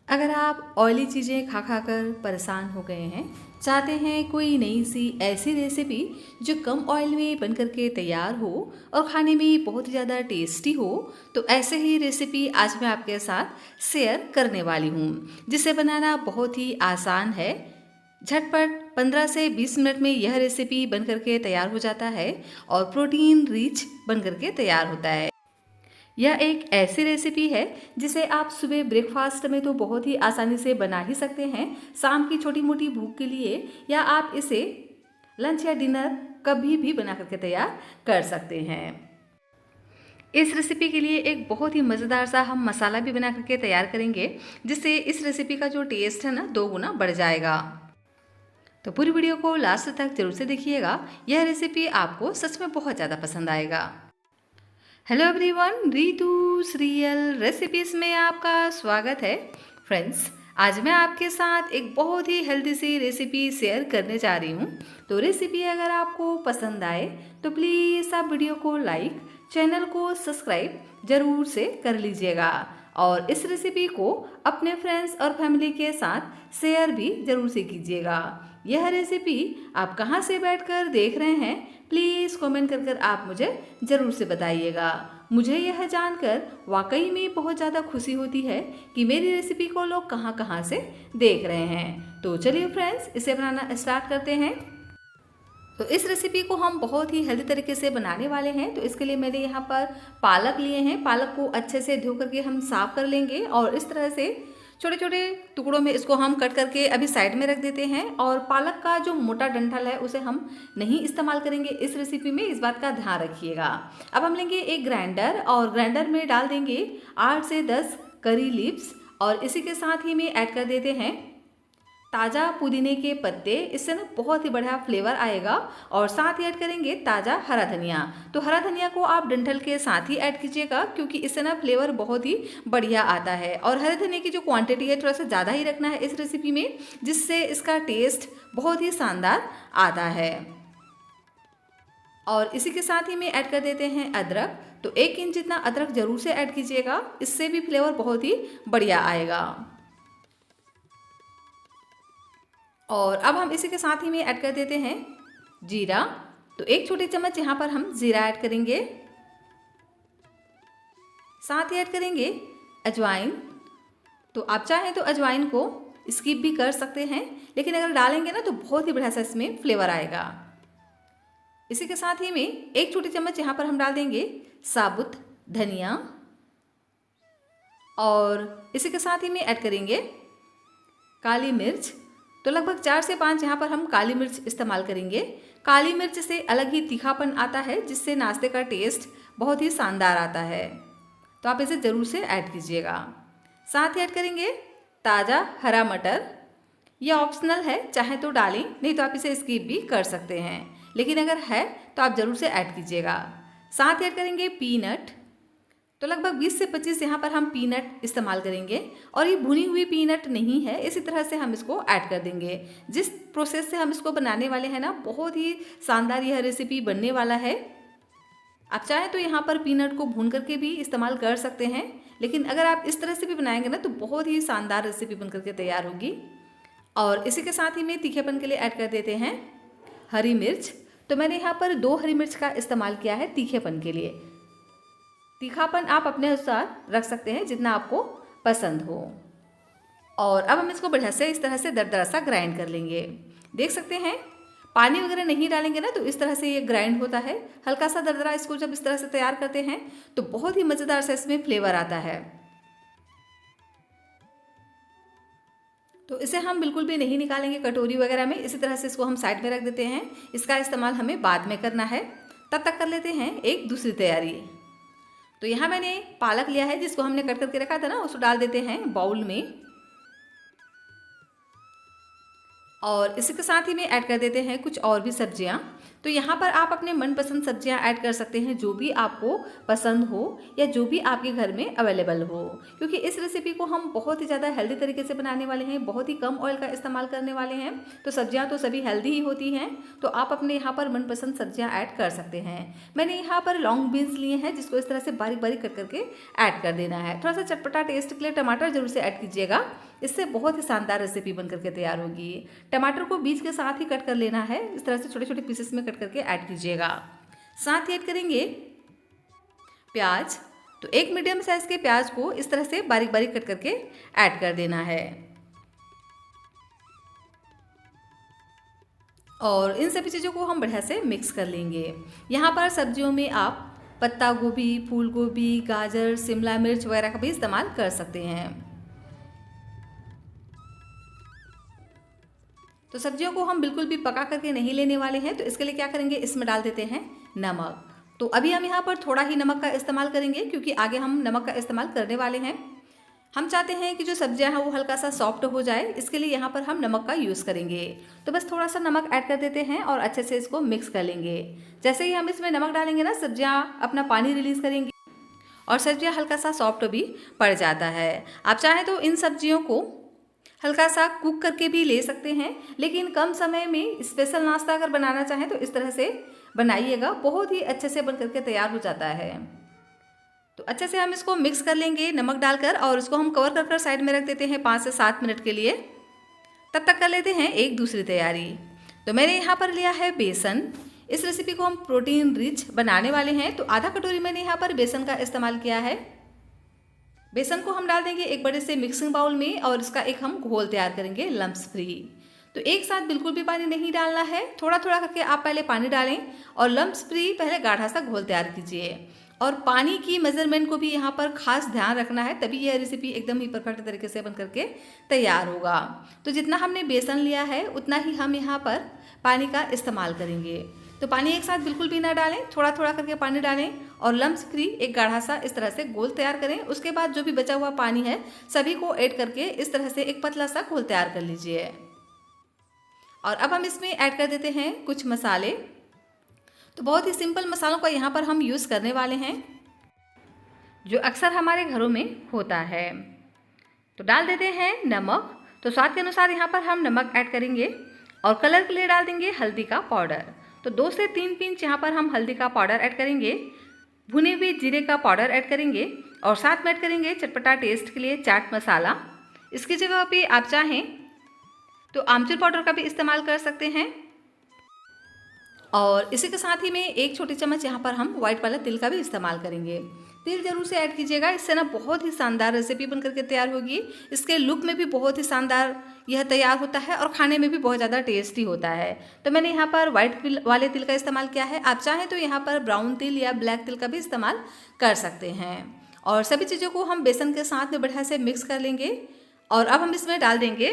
अगर आप ऑयली चीज़ें खा खा कर परेशान हो गए हैं, चाहते हैं कोई नई सी ऐसी रेसिपी जो कम ऑयल में बन करके तैयार हो और खाने में बहुत ही ज़्यादा टेस्टी हो, तो ऐसे ही रेसिपी आज मैं आपके साथ शेयर करने वाली हूँ, जिसे बनाना बहुत ही आसान है। झटपट 15 से 20 मिनट में यह रेसिपी बन करके तैयार हो जाता है और प्रोटीन रिच बन करके तैयार होता है। यह एक ऐसी रेसिपी है जिसे आप सुबह ब्रेकफास्ट में तो बहुत ही आसानी से बना ही सकते हैं, शाम की छोटी मोटी भूख के लिए, या आप इसे लंच या डिनर कभी भी बना करके तैयार कर सकते हैं। इस रेसिपी के लिए एक बहुत ही मज़ेदार सा हम मसाला भी बना करके तैयार करेंगे, जिससे इस रेसिपी का जो टेस्ट है ना 2 गुना बढ़ जाएगा। तो पूरी वीडियो को लास्ट तक जरूर से देखिएगा, यह रेसिपी आपको सच में बहुत ज़्यादा पसंद आएगा। हेलो एवरीवन, रितुस रियल रेसिपीज़ में आपका स्वागत है। फ्रेंड्स, आज मैं आपके साथ एक बहुत ही हेल्दी सी रेसिपी शेयर करने जा रही हूँ। तो रेसिपी अगर आपको पसंद आए तो प्लीज़ आप वीडियो को लाइक, चैनल को सब्सक्राइब ज़रूर से कर लीजिएगा और इस रेसिपी को अपने फ्रेंड्स और फैमिली के साथ शेयर भी ज़रूर से कीजिएगा। यह रेसिपी आप कहाँ से बैठकर देख रहे हैं, प्लीज़ कमेंट कर आप मुझे ज़रूर से बताइएगा। मुझे यह जानकर वाकई में बहुत ज़्यादा खुशी होती है कि मेरी रेसिपी को लोग कहाँ कहाँ से देख रहे हैं। तो चलिए फ्रेंड्स, इसे बनाना स्टार्ट करते हैं। तो इस रेसिपी को हम बहुत ही हेल्दी तरीके से बनाने वाले हैं। तो इसके लिए मैंने यहाँ पर पालक लिए हैं। पालक को अच्छे से धो करके हम साफ़ कर लेंगे और इस तरह से छोटे छोटे टुकड़ों में इसको हम कट करके अभी साइड में रख देते हैं। और पालक का जो मोटा डंठल है उसे हम नहीं इस्तेमाल करेंगे इस रेसिपी में, इस बात का ध्यान रखिएगा। अब हम लेंगे एक ग्राइंडर और ग्राइंडर में डाल देंगे 8 से 10 करी लीव्स और इसी के साथ ही में ऐड कर देते हैं ताज़ा पुदीने के पत्ते। इससे ना बहुत ही बढ़िया फ्लेवर आएगा। और साथ ही ऐड करेंगे ताज़ा हरा धनिया। तो हरा धनिया को आप डंठल के साथ ही ऐड कीजिएगा, क्योंकि इससे ना फ्लेवर बहुत ही बढ़िया आता है। और हरे धनिया की जो क्वांटिटी है थोड़ा सा ज़्यादा ही रखना है इस रेसिपी में, जिससे इसका टेस्ट बहुत ही शानदार आता है। और इसी के साथ ही में ऐड कर देते हैं अदरक। तो 1 इंच जितना अदरक ज़रूर से ऐड कीजिएगा, इससे भी फ्लेवर बहुत ही बढ़िया आएगा। और अब हम इसी के साथ ही में ऐड कर देते हैं जीरा। तो 1 छोटी चम्मच यहाँ पर हम जीरा ऐड करेंगे। साथ ही ऐड करेंगे अजवाइन। तो आप चाहें तो अजवाइन को स्किप भी कर सकते हैं, लेकिन अगर डालेंगे ना तो बहुत ही बढ़िया सा इसमें फ्लेवर आएगा। इसी के साथ ही में 1 छोटी चम्मच यहाँ पर हम डाल देंगे साबुत धनिया। और इसी के साथ ही में ऐड करेंगे काली मिर्च। तो लगभग 4 से 5 यहाँ पर हम काली मिर्च इस्तेमाल करेंगे। काली मिर्च से अलग ही तीखापन आता है, जिससे नाश्ते का टेस्ट बहुत ही शानदार आता है। तो आप इसे ज़रूर से ऐड कीजिएगा। साथ ही ऐड करेंगे ताज़ा हरा मटर। यह ऑप्शनल है, चाहे तो डालें, नहीं तो आप इसे स्किप भी कर सकते हैं, लेकिन अगर है तो आप ज़रूर से ऐड कीजिएगा। साथ ही ऐड करेंगे पीनट। तो लगभग 20 से 25 यहाँ पर हम पीनट इस्तेमाल करेंगे और ये भुनी हुई पीनट नहीं है, इसी तरह से हम इसको ऐड कर देंगे। जिस प्रोसेस से हम इसको बनाने वाले हैं ना, बहुत ही शानदार यह रेसिपी बनने वाला है। आप चाहें तो यहाँ पर पीनट को भून करके भी इस्तेमाल कर सकते हैं, लेकिन अगर आप इस तरह से भी बनाएंगे ना तो बहुत ही शानदार रेसिपी बन करके तैयार होगी। और इसी के साथ ही में तीखेपन के लिए ऐड कर देते हैं हरी मिर्च। तो मैंने यहाँ पर 2 हरी मिर्च का इस्तेमाल किया है तीखेपन के लिए। तीखापन आप अपने अनुसार रख सकते हैं जितना आपको पसंद हो। और अब हम इसको बढ़िया से इस तरह से दरदरा सा ग्राइंड कर लेंगे। देख सकते हैं पानी वगैरह नहीं डालेंगे ना तो इस तरह से ये ग्राइंड होता है। हल्का सा दरदरा इसको जब इस तरह से तैयार करते हैं तो बहुत ही मज़ेदार सा इसमें फ्लेवर आता है। तो इसे हम बिल्कुल भी नहीं निकालेंगे कटोरी वगैरह में, इसी तरह से इसको हम साइड में रख देते हैं। इसका इस्तेमाल हमें बाद में करना है। तब तक कर लेते हैं एक दूसरी तैयारी। तो यहाँ मैंने पालक लिया है जिसको हमने कट करके रखा था ना, उसको डाल देते हैं बाउल में। और इसी के साथ ही में ऐड कर देते हैं कुछ और भी सब्जियाँ। तो यहाँ पर आप अपने मनपसंद सब्जियाँ ऐड कर सकते हैं, जो भी आपको पसंद हो या जो भी आपके घर में अवेलेबल हो, क्योंकि इस रेसिपी को हम बहुत ही ज़्यादा हेल्दी तरीके से बनाने वाले हैं, बहुत ही कम ऑयल का इस्तेमाल करने वाले हैं। तो सब्जियाँ तो सभी हेल्दी ही होती हैं, तो आप अपने यहाँ पर मनपसंद सब्जियाँ ऐड कर सकते हैं। मैंने यहाँ पर लॉन्ग बीन्स लिए हैं, जिसको इस तरह से बारीक बारीक कट करके ऐड कर देना है। थोड़ा सा चटपटा टेस्ट के लिए टमाटर जरूर से ऐड कीजिएगा। इससे बहुत ही शानदार रेसिपी बन करके तैयार होगी। टमाटर को बीज के साथ ही कट कर लेना है, इस तरह से छोटे छोटे पीसेस में कट करके ऐड कीजिएगा। साथ ही ऐड करेंगे प्याज। तो एक मीडियम साइज़ के प्याज को इस तरह से बारीक बारीक कट करके ऐड कर देना है। और इन सभी चीज़ों को हम बढ़िया से मिक्स कर लेंगे। यहाँ पर सब्जियों में आप पत्ता गोभी, फूल गोभी, गाजर, शिमला मिर्च वगैरह का भी इस्तेमाल कर सकते हैं। तो सब्जियों को हम बिल्कुल भी पका करके नहीं लेने वाले हैं, तो इसके लिए क्या करेंगे, इसमें डाल देते हैं नमक। तो अभी हम यहाँ पर थोड़ा ही नमक का इस्तेमाल करेंगे, क्योंकि आगे हम नमक का इस्तेमाल करने वाले हैं। हम चाहते हैं कि जो सब्जियां हैं वो हल्का सा सॉफ्ट हो जाए, इसके लिए यहाँ पर हम नमक का यूज़ करेंगे। तो बस थोड़ा सा नमक ऐड कर देते हैं और अच्छे से इसको मिक्स कर लेंगे। जैसे ही हम इसमें नमक डालेंगे ना, सब्जियां अपना पानी रिलीज़ करेंगी और सब्जियां हल्का सा सॉफ्ट भी पड़ जाता है। आप चाहें तो इन सब्जियों को हल्का सा कुक करके भी ले सकते हैं, लेकिन कम समय में स्पेशल नाश्ता अगर बनाना चाहें तो इस तरह से बनाइएगा, बहुत ही अच्छे से बन करके तैयार हो जाता है। तो अच्छे से हम इसको मिक्स कर लेंगे नमक डालकर, और इसको हम कवर कर साइड में रख देते हैं 5 से 7 मिनट के लिए। तब तक कर लेते हैं एक दूसरी तैयारी। तो मैंने यहाँ पर लिया है बेसन। इस रेसिपी को हम प्रोटीन रिच बनाने वाले हैं, तो आधा कटोरी मैंने यहाँ पर बेसन का इस्तेमाल किया है। बेसन को हम डाल देंगे एक बड़े से मिक्सिंग बाउल में, और इसका एक हम घोल तैयार करेंगे लम्प्स फ्री। तो एक साथ बिल्कुल भी पानी नहीं डालना है, थोड़ा थोड़ा करके आप पहले पानी डालें और लम्प्स फ्री पहले गाढ़ा सा घोल तैयार कीजिए। और पानी की मेजरमेंट को भी यहाँ पर खास ध्यान रखना है, तभी यह रेसिपी एकदम ही परफेक्ट तरीके से बन करके तैयार होगा। तो जितना हमने बेसन लिया है उतना ही हम यहाँ पर पानी का इस्तेमाल करेंगे। तो पानी एक साथ बिल्कुल भी ना डालें, थोड़ा थोड़ा करके पानी डालें और लम्प्स फ्री एक गाढ़ा सा इस तरह से घोल तैयार करें। उसके बाद जो भी बचा हुआ पानी है सभी को ऐड करके इस तरह से एक पतला सा घोल तैयार कर लीजिए। और अब हम इसमें ऐड कर देते हैं कुछ मसाले। तो बहुत ही सिंपल मसालों का यहाँ पर हम यूज़ करने वाले हैं, जो अक्सर हमारे घरों में होता है। तो डाल देते हैं नमक। तो स्वाद के अनुसार यहाँ पर हम नमक ऐड करेंगे, और कलर के लिए डाल देंगे हल्दी का पाउडर। तो 2 से 3 पिंच यहाँ पर हम हल्दी का पाउडर ऐड करेंगे। भुने हुए जीरे का पाउडर ऐड करेंगे, और साथ में ऐड करेंगे चटपटा टेस्ट के लिए चाट मसाला। इसकी जगह पे आप चाहें तो आमचूर पाउडर का भी इस्तेमाल कर सकते हैं। और इसी के साथ ही में 1 छोटी चम्मच यहाँ पर हम व्हाइट वाला तिल का भी इस्तेमाल करेंगे। तिल जरूर से ऐड कीजिएगा, इससे ना बहुत ही शानदार रेसिपी बन करके तैयार होगी। इसके लुक में भी बहुत ही शानदार यह तैयार होता है, और खाने में भी बहुत ज़्यादा टेस्टी होता है। तो मैंने यहाँ पर व्हाइट वाले तिल का इस्तेमाल किया है। आप चाहें तो यहाँ पर ब्राउन तिल या ब्लैक तिल का भी इस्तेमाल कर सकते हैं। और सभी चीज़ों को हम बेसन के साथ में बढ़िया से मिक्स कर लेंगे। और अब हम इसमें डाल देंगे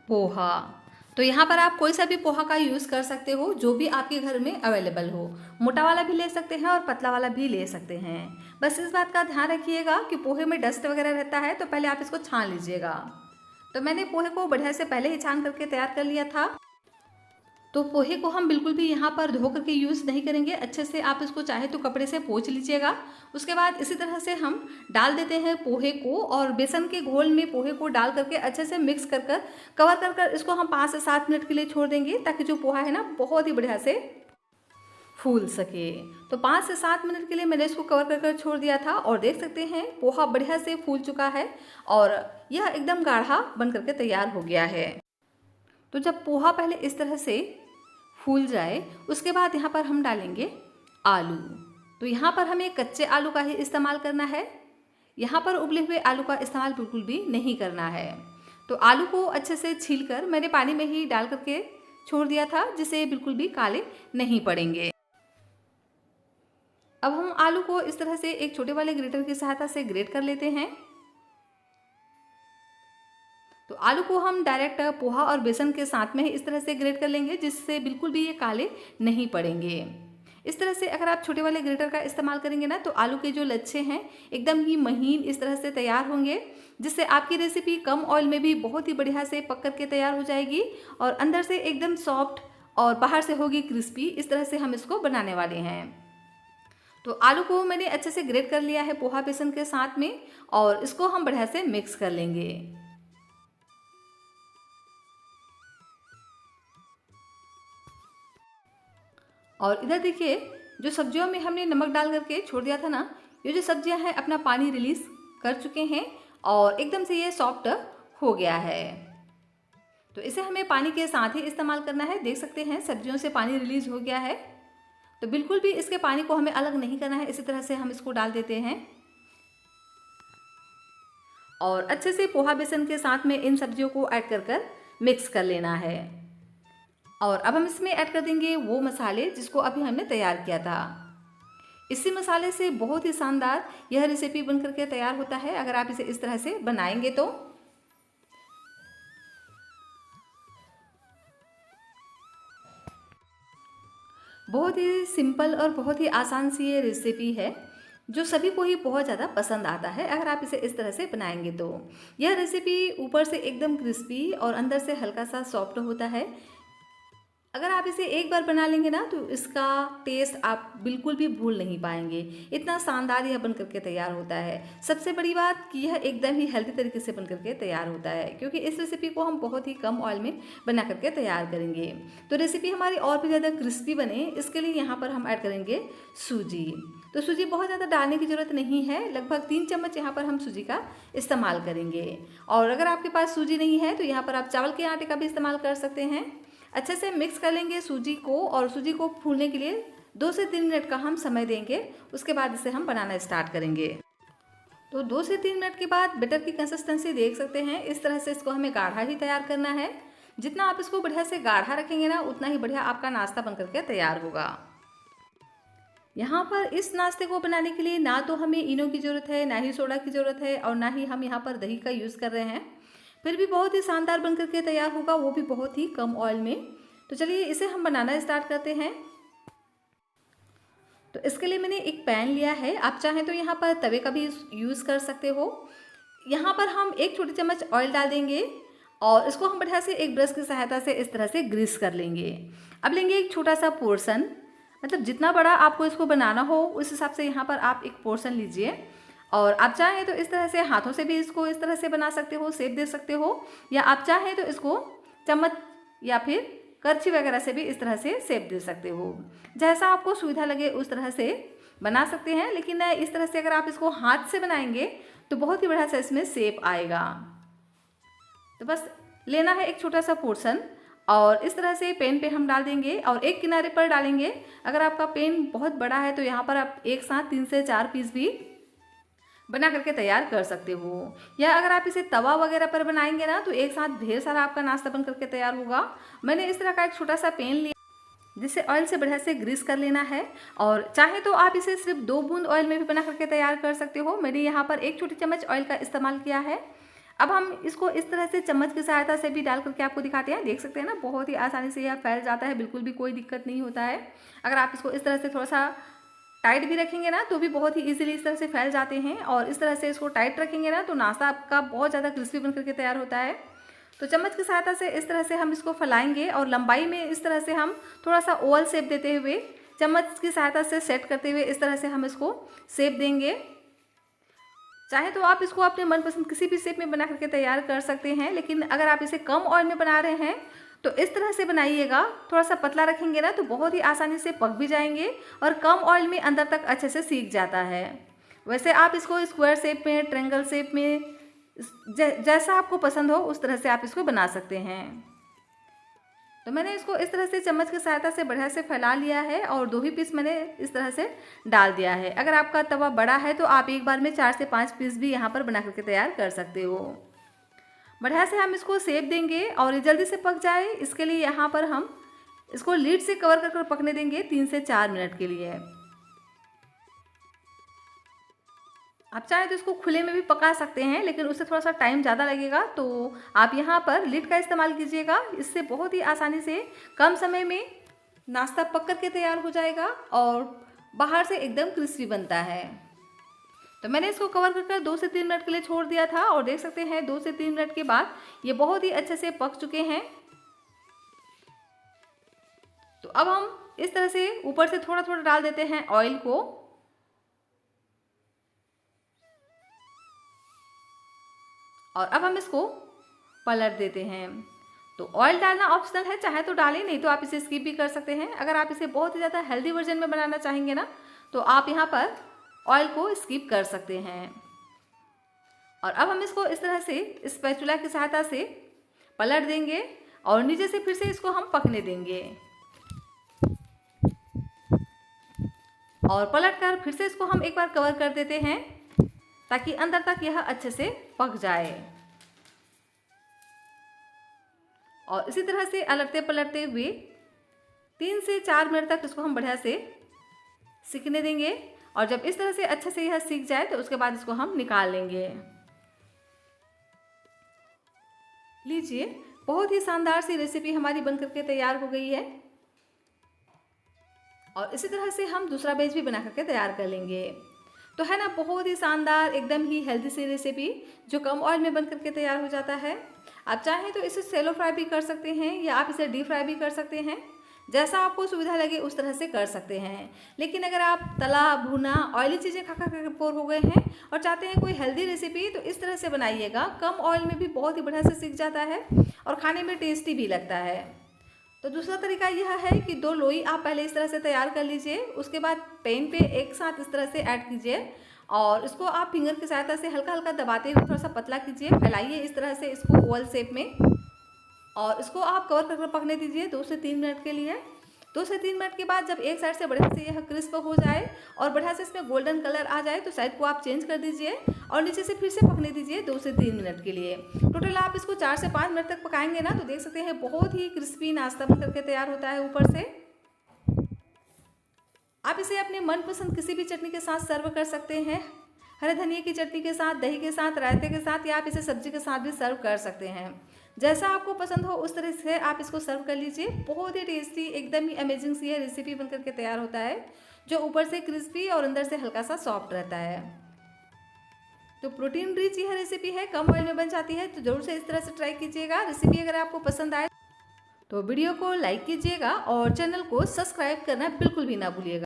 पोहा। तो यहाँ पर आप कोई सा भी पोहा का यूज़ कर सकते हो, जो भी आपके घर में अवेलेबल हो। मोटा वाला भी ले सकते हैं और पतला वाला भी ले सकते हैं। बस इस बात का ध्यान रखिएगा कि पोहे में डस्ट वगैरह रहता है, तो पहले आप इसको छान लीजिएगा। तो मैंने पोहे को बढ़िया से पहले ही छान करके तैयार कर लिया था। तो पोहे को हम बिल्कुल भी यहाँ पर धो करके यूज़ नहीं करेंगे। अच्छे से आप इसको चाहे तो कपड़े से पोंछ लीजिएगा। उसके बाद इसी तरह से हम डाल देते हैं पोहे को, और बेसन के घोल में पोहे को डाल करके अच्छे से मिक्स कर कवर कर इसको हम 5 से 7 मिनट के लिए छोड़ देंगे, ताकि जो पोहा है ना बहुत ही बढ़िया से फूल सके। तो 5 से 7 मिनट के लिए मैंने इसको कवर कर छोड़ दिया था, और देख सकते हैं पोहा बढ़िया से फूल चुका है, और यह एकदम गाढ़ा बन करके तैयार हो गया है। तो जब पोहा पहले इस तरह से फूल जाए, उसके बाद यहाँ पर हम डालेंगे आलू। तो यहाँ पर हमें कच्चे आलू का ही इस्तेमाल करना है, यहाँ पर उबले हुए आलू का इस्तेमाल बिल्कुल भी नहीं करना है। तो आलू को अच्छे से छीलकर मैंने पानी में ही डाल करके छोड़ दिया था, जिससे बिल्कुल भी काले नहीं पड़ेंगे। अब हम आलू को इस तरह से एक छोटे वाले ग्रेटर की सहायता से ग्रेट कर लेते हैं। तो आलू को हम डायरेक्ट पोहा और बेसन के साथ में ही इस तरह से ग्रेट कर लेंगे, जिससे बिल्कुल भी ये काले नहीं पड़ेंगे। इस तरह से अगर आप छोटे वाले ग्रेटर का इस्तेमाल करेंगे ना, तो आलू के जो लच्छे हैं एकदम ही महीन इस तरह से तैयार होंगे, जिससे आपकी रेसिपी कम ऑयल में भी बहुत ही बढ़िया से पक करके तैयार हो जाएगी, और अंदर से एकदम सॉफ्ट और बाहर से होगी क्रिस्पी। इस तरह से हम इसको बनाने वाले हैं। तो आलू को मैंने अच्छे से ग्रेट कर लिया है पोहा बेसन के साथ में, और इसको हम बढ़िया से मिक्स कर लेंगे। और इधर देखिए, जो सब्जियों में हमने नमक डाल करके छोड़ दिया था ना, ये जो सब्जियां हैं अपना पानी रिलीज कर चुके हैं, और एकदम से ये सॉफ्ट हो गया है। तो इसे हमें पानी के साथ ही इस्तेमाल करना है। देख सकते हैं सब्जियों से पानी रिलीज हो गया है, तो बिल्कुल भी इसके पानी को हमें अलग नहीं करना है। इसी तरह से हम इसको डाल देते हैं और अच्छे से पोहा बेसन के साथ में इन सब्जियों को ऐड कर मिक्स कर लेना है। और अब हम इसमें ऐड कर देंगे वो मसाले जिसको अभी हमने तैयार किया था। इसी मसाले से बहुत ही शानदार यह रेसिपी बन करके तैयार होता है अगर आप इसे इस तरह से बनाएंगे तो। बहुत ही सिंपल और बहुत ही आसान सी ये रेसिपी है जो सभी को ही बहुत ज़्यादा पसंद आता है अगर आप इसे इस तरह से बनाएंगे तो। यह रेसिपी ऊपर से एकदम क्रिस्पी और अंदर से हल्का सा सॉफ्ट होता है। अगर आप इसे एक बार बना लेंगे ना तो इसका टेस्ट आप बिल्कुल भी भूल नहीं पाएंगे। इतना शानदार यह बन करके तैयार होता है। सबसे बड़ी बात कि यह एकदम ही हेल्दी तरीके से बन करके तैयार होता है क्योंकि इस रेसिपी को हम बहुत ही कम ऑयल में बना करके तैयार करेंगे। तो रेसिपी हमारी और भी ज़्यादा क्रिस्पी बने इसके लिए यहाँ पर हम ऐड करेंगे सूजी। तो सूजी बहुत ज़्यादा डालने की ज़रूरत नहीं है, लगभग 3 चम्मच यहाँ पर हम सूजी का इस्तेमाल करेंगे। और अगर आपके पास सूजी नहीं है तो यहाँ पर आप चावल के आटे का भी इस्तेमाल कर सकते हैं। अच्छे से मिक्स कर लेंगे सूजी को और सूजी को फूलने के लिए 2 से 3 मिनट का हम समय देंगे। उसके बाद इसे हम बनाना स्टार्ट करेंगे। तो 2 से 3 मिनट के बाद बैटर की कंसिस्टेंसी देख सकते हैं। इस तरह से इसको हमें गाढ़ा ही तैयार करना है। जितना आप इसको बढ़िया से गाढ़ा रखेंगे ना उतना ही बढ़िया आपका नाश्ता बन करके तैयार होगा। यहाँ पर इस नाश्ते को बनाने के लिए ना तो हमें इनो की ज़रूरत है, ना ही सोडा की ज़रूरत है और ना ही हम यहाँ पर दही का यूज़ कर रहे हैं। फिर भी बहुत ही शानदार बन करके तैयार होगा, वो भी बहुत ही कम ऑयल में। तो चलिए इसे हम बनाना स्टार्ट करते हैं। तो इसके लिए मैंने एक पैन लिया है। आप चाहें तो यहाँ पर तवे का भी यूज़ कर सकते हो। यहाँ पर हम 1 छोटी चम्मच ऑयल डाल देंगे और इसको हम बढ़िया से एक ब्रश की सहायता से इस तरह से ग्रीस कर लेंगे। अब लेंगे एक छोटा सा पोर्शन, मतलब जितना बड़ा आपको इसको बनाना हो उस हिसाब से यहाँ पर आप एक पोर्शन लीजिए। और आप चाहें तो इस तरह से हाथों से भी इसको इस तरह से बना सकते हो, शेप दे सकते हो, या आप चाहें तो इसको चम्मच या फिर करछी वगैरह से भी इस तरह से शेप दे सकते हो। जैसा आपको सुविधा लगे उस तरह से बना सकते हैं। लेकिन इस तरह से अगर आप इसको हाथ से बनाएंगे तो बहुत ही बढ़िया सा इसमें शेप आएगा। तो बस लेना है एक छोटा सा पोर्शन और इस तरह से पेन पे हम डाल देंगे और एक किनारे पर डालेंगे। अगर आपका पेन बहुत बड़ा है तो यहाँ पर आप एक साथ 3 से 4 पीस भी बना करके तैयार कर सकते हो। या अगर आप इसे तवा वगैरह पर बनाएंगे ना तो एक साथ ढेर सारा आपका नाश्ता बन करके तैयार होगा। मैंने इस तरह का एक छोटा सा पेन लिया जिसे ऑयल से बढ़िया से ग्रीस कर लेना है और चाहे तो आप इसे सिर्फ 2 बूंद ऑयल में भी बना करके तैयार कर सकते हो। मैंने यहाँ पर 1 छोटी चम्मच ऑयल का इस्तेमाल किया है। अब हम इसको इस तरह से चम्मच की सहायता से भी डाल करके आपको दिखाते हैं। देख सकते हैं ना, बहुत ही आसानी से यह फैल जाता है, बिल्कुल भी कोई दिक्कत नहीं होता है। अगर आप इसको इस तरह से थोड़ा सा टाइट भी रखेंगे ना तो भी बहुत ही इजीली इस तरह से फैल जाते हैं। और इस तरह से इसको टाइट रखेंगे ना तो नाश्ता आपका बहुत ज़्यादा क्रिस्पी बन करके तैयार होता है। तो चम्मच की सहायता से इस तरह से हम इसको फैलाएंगे और लंबाई में इस तरह से हम थोड़ा सा ओवल शेप देते हुए चम्मच की सहायता से सेट करते हुए इस तरह से हम इसको शेप देंगे। चाहे तो आप इसको अपने मनपसंद किसी भी शेप में बना करके तैयार कर सकते हैं। लेकिन अगर आप इसे कम ऑयल में बना रहे हैं तो इस तरह से बनाइएगा। थोड़ा सा पतला रखेंगे ना तो बहुत ही आसानी से पक भी जाएंगे और कम ऑयल में अंदर तक अच्छे से सीख जाता है। वैसे आप इसको स्क्वायर शेप में, ट्रायंगल शेप में, जैसा आपको पसंद हो उस तरह से आप इसको बना सकते हैं। तो मैंने इसको इस तरह से चम्मच की सहायता से बढ़िया से फैला लिया है और 2 ही पीस मैंने इस तरह से डाल दिया है। अगर आपका तवा बड़ा है तो आप एक बार में 4 से 5 पीस भी यहाँ पर बना करके तैयार कर सकते हो। बढ़िया से हम इसको सेक देंगे और ये जल्दी से पक जाए इसके लिए यहाँ पर हम इसको लीड से कवर कर पकने देंगे 3 से 4 मिनट के लिए। आप चाहें तो इसको खुले में भी पका सकते हैं लेकिन उससे थोड़ा सा टाइम ज़्यादा लगेगा, तो आप यहाँ पर लीड का इस्तेमाल कीजिएगा। इससे बहुत ही आसानी से कम समय में नाश्ता पक करके तैयार हो जाएगा और बाहर से एकदम क्रिस्पी बनता है। तो मैंने इसको कवर कर 2 से 3 मिनट के लिए छोड़ दिया था और देख सकते हैं 2 से 3 मिनट के बाद ये बहुत ही अच्छे से पक चुके हैं। तो अब हम इस तरह से ऊपर से थोड़ा थोड़ा डाल देते हैं ऑयल को और अब हम इसको पलट देते हैं। तो ऑयल डालना ऑप्शनल है, चाहे तो डालें, नहीं तो आप इसे स्किप भी कर सकते हैं। अगर आप इसे बहुत ही ज़्यादा हेल्दी वर्जन में बनाना चाहेंगे ना तो आप यहाँ पर ऑयल को स्किप कर सकते हैं। और अब हम इसको इस तरह से स्पैचुला की सहायता से पलट देंगे और नीचे से फिर से इसको हम पकने देंगे और पलट कर फिर से इसको हम एक बार कवर कर देते हैं ताकि अंदर तक यह अच्छे से पक जाए। और इसी तरह से अलटते पलटते हुए 3 से 4 मिनट तक इसको हम बढ़िया से सीखने देंगे और जब इस तरह से अच्छे से यह सीख जाए तो उसके बाद इसको हम निकाल लेंगे। लीजिए, बहुत ही शानदार सी रेसिपी हमारी बन करके तैयार हो गई है और इसी तरह से हम दूसरा बैच भी बना करके तैयार कर लेंगे। तो है ना, बहुत ही शानदार एकदम ही हेल्दी सी रेसिपी जो कम ऑयल में बन करके तैयार हो जाता है। आप चाहें तो इसे सेलो फ्राई भी कर सकते हैं या आप इसे डीप फ्राई भी कर सकते हैं, जैसा आपको सुविधा लगे उस तरह से कर सकते हैं। लेकिन अगर आप तला भुना ऑयली चीज़ें खा खा कर बोर हो गए हैं और चाहते हैं कोई हेल्दी रेसिपी, तो इस तरह से बनाइएगा। कम ऑयल में भी बहुत ही बढ़िया से सीख जाता है और खाने में टेस्टी भी लगता है। तो दूसरा तरीका यह है कि 2 लोई आप पहले इस तरह से तैयार कर लीजिए, उसके बाद पैन पे एक साथ इस तरह से ऐड कीजिए और इसको आप फिंगर की सहायता से हल्का हल्का दबाते हुए थोड़ा सा पतला कीजिए, फैलाइए इस तरह से इसको ओवल शेप में और इसको आप कवर करके पकने दीजिए 2 से 3 मिनट के लिए। 2 से 3 मिनट के बाद जब एक साइड से बढ़िया से यह क्रिस्प हो जाए और बढ़िया से इसमें गोल्डन कलर आ जाए तो साइड को आप चेंज कर दीजिए और नीचे से फिर से पकने दीजिए 2 से 3 मिनट के लिए। टोटल आप इसको 4 से 5 मिनट तक पकाएंगे ना तो देख सकते हैं बहुत ही क्रिस्पी नाश्ता बन करके तैयार होता है ऊपर से। आप इसे अपने मनपसंद किसी भी चटनी के साथ सर्व कर सकते हैं, हरे धनिया की चटनी के साथ, दही के साथ, रायते के साथ या आप इसे सब्जी के साथ भी सर्व कर सकते हैं। जैसा आपको पसंद हो उस तरह से आप इसको सर्व कर लीजिए। बहुत ही टेस्टी एकदम ही अमेजिंग सी यह रेसिपी बनकर के तैयार होता है जो ऊपर से क्रिस्पी और अंदर से हल्का सा सॉफ्ट रहता है। तो प्रोटीन रिच यह रेसिपी है, कम ऑयल में बन जाती है, तो ज़रूर से इस तरह से ट्राई कीजिएगा। रेसिपी अगर आपको पसंद आए तो वीडियो को लाइक कीजिएगा और चैनल को सब्सक्राइब करना बिल्कुल भी ना भूलिएगा।